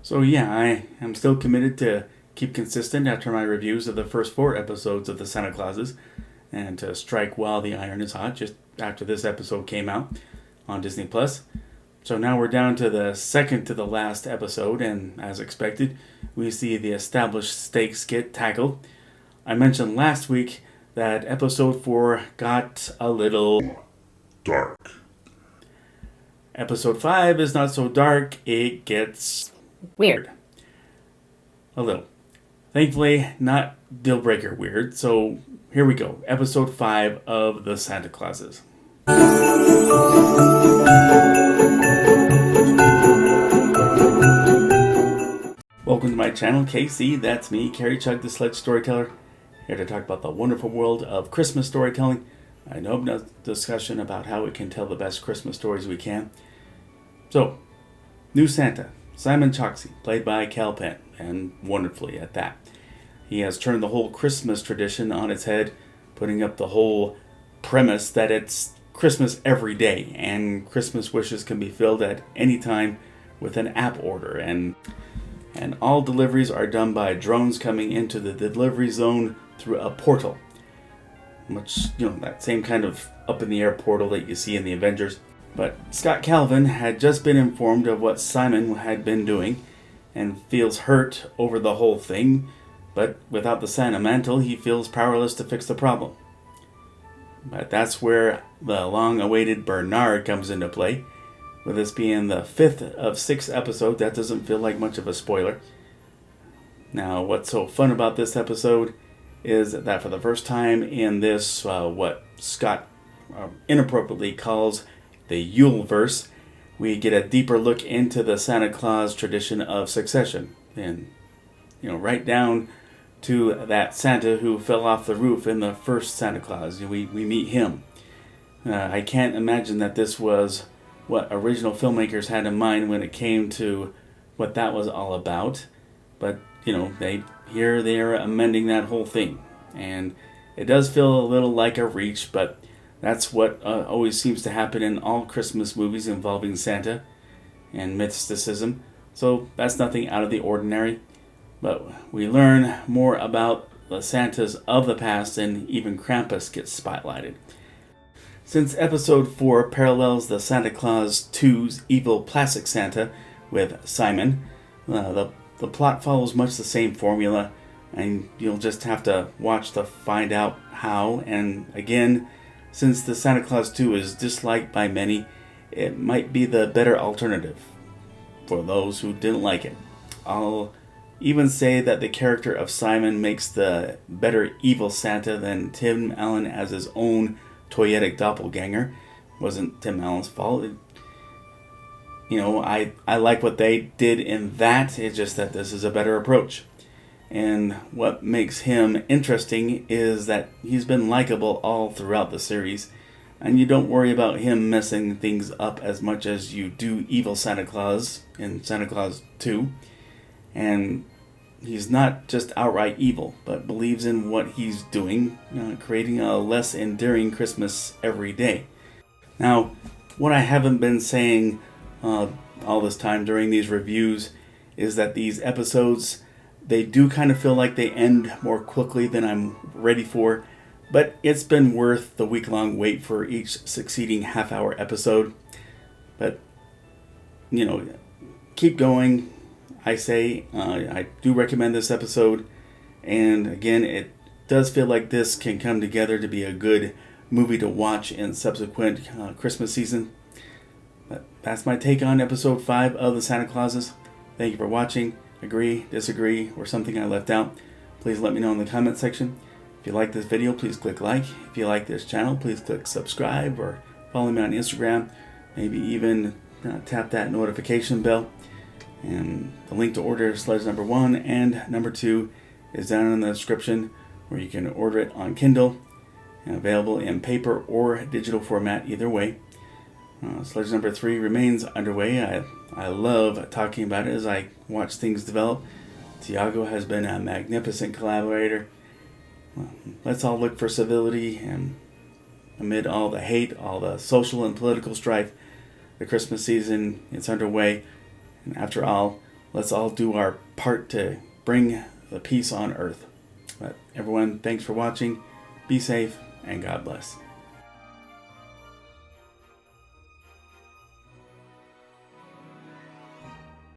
So yeah, I am still committed to keep consistent after my reviews of the first 4 episodes of the Santa Clauses, and to strike while the iron is hot just after this episode came out on Disney Plus. So now we're down to the second to the last episode, and as expected, we see the established stakes get tackled. I mentioned last week that episode 4 got a little Dark. Episode 5 is not so dark, it gets weird. A little. Thankfully, not deal breaker weird, so here we go. Episode 5 of the Santa Clauses. Welcome to my channel, KC. That's me, Carrie Chug, the Sledge Storyteller, here to talk about the wonderful world of Christmas storytelling. I know no discussion about how we can tell the best Christmas stories we can. So, new Santa, Simon Choksi, played by Cal Penn, and wonderfully at that. He has turned the whole Christmas tradition on its head, putting up the whole premise that it's Christmas every day, and Christmas wishes can be filled at any time with an app order, and all deliveries are done by drones coming into the delivery zone through a portal. Much, that same kind of up-in-the-air portal that you see in the Avengers. But Scott Calvin had just been informed of what Simon had been doing, and feels hurt over the whole thing, but without the Santa mantle, he feels powerless to fix the problem. But that's where the long-awaited Bernard comes into play. With this being the 5th of 6 episodes, that doesn't feel like much of a spoiler. Now, what's so fun about this episode is that for the first time in this, what Scott inappropriately calls the Yuleverse, we get a deeper look into the Santa Claus tradition of succession. And, right down to that Santa who fell off the roof in the first Santa Claus. We meet him. I can't imagine that this was what original filmmakers had in mind when it came to what that was all about. But, they're amending that whole thing. And it does feel a little like a reach, but that's what always seems to happen in all Christmas movies involving Santa and mysticism. So that's nothing out of the ordinary. But we learn more about the Santas of the past, and even Krampus gets spotlighted. Since episode 4 parallels the Santa Claus 2's evil plastic Santa with Simon, the plot follows much the same formula, and you'll just have to watch to find out how. And again, since the Santa Claus 2 is disliked by many, it might be the better alternative for those who didn't like it. I'll even say that the character of Simon makes the better evil Santa than Tim Allen as his own toyetic doppelganger. It wasn't Tim Allen's fault. I like what they did in that. It's just that this is a better approach. And what makes him interesting is that he's been likable all throughout the series, and you don't worry about him messing things up as much as you do evil Santa Claus in Santa Claus 2. And he's not just outright evil, but believes in what he's doing, creating a less endearing Christmas every day. Now, what I haven't been saying all this time during these reviews is that these episodes, they do kind of feel like they end more quickly than I'm ready for, but it's been worth the week-long wait for each succeeding half-hour episode. But, keep going. I say, I do recommend this episode, and again, it does feel like this can come together to be a good movie to watch in subsequent Christmas season. But that's my take on episode 5 of the Santa Clauses. Thank you for watching. Agree, disagree, or something I left out, please let me know in the comment section. If you like this video, please click like. If you like this channel, please click subscribe, or follow me on Instagram. Maybe even tap that notification bell. And the link to order Sledge number 1 and number 2 is down in the description, where you can order it on Kindle, and available in paper or digital format either way. Sledge number 3 remains underway. I love talking about it as I watch things develop. Tiago has been a magnificent collaborator. Well, let's all look for civility, and amid all the hate, all the social and political strife, the Christmas season is underway. And after all, let's all do our part to bring the peace on earth. But everyone, thanks for watching. Be safe, and God bless.